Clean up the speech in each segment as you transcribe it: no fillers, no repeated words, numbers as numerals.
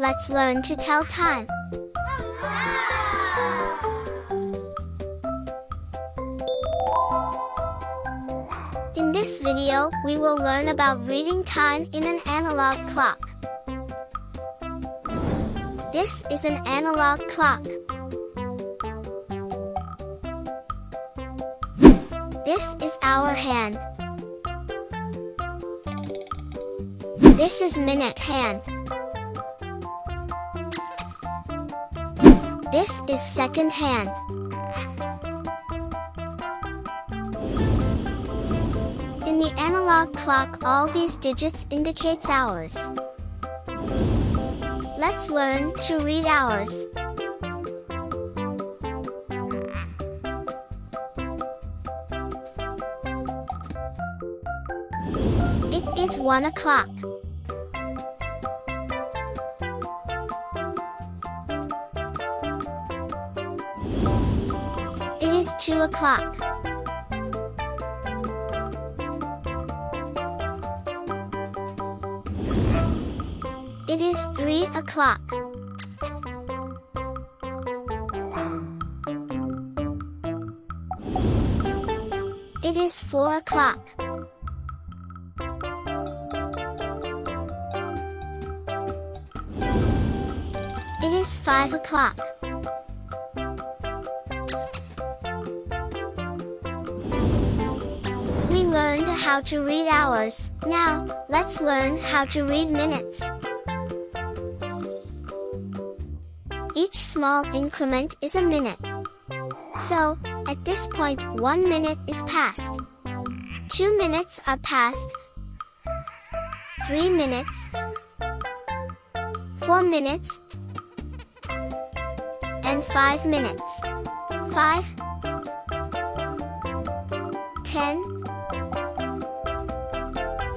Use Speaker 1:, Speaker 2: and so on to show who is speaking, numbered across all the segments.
Speaker 1: let's learn to tell time. In this video, we will learn about reading time in an analog clock. This is an analog clock. This is our hand. This is minute hand. This is second hand. In the analog clock, all these digits indicates hours. Let's learn to read hours. It is 1 o'clock. It is 2 o'clock. It is 3 o'clock. It is 4 o'clock. It is 5 o'clock. We learned how to read hours. Now, let's learn how to read minutes. Each small increment is a minute. So, at this point, 1 minute is passed. 2 minutes are passed. 3 minutes. 4 minutes. And 5 minutes. 5, 10,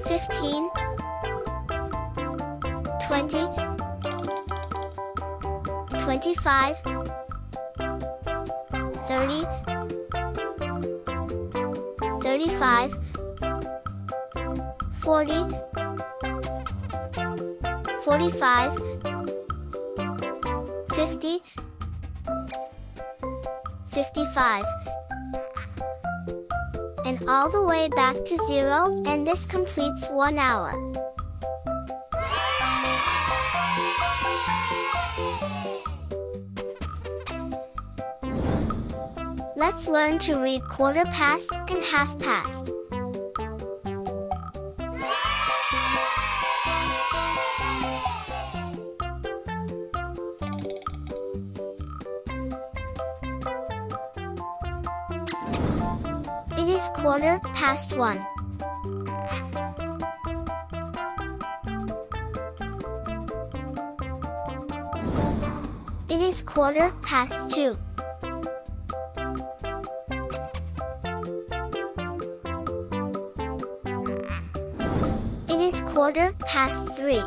Speaker 1: 15, 20, 25, 30, 35, 40, 45, 50, 55, and all the way back to 0, and this completes 1 hour. Let's learn to read quarter past and half past. It is quarter past 1. It is quarter past 2. It is quarter past 3.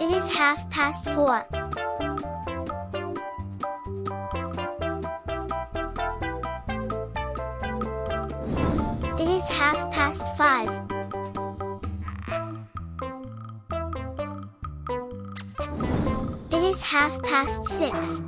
Speaker 1: It is half past 4. It is half past 5. It is half past 6.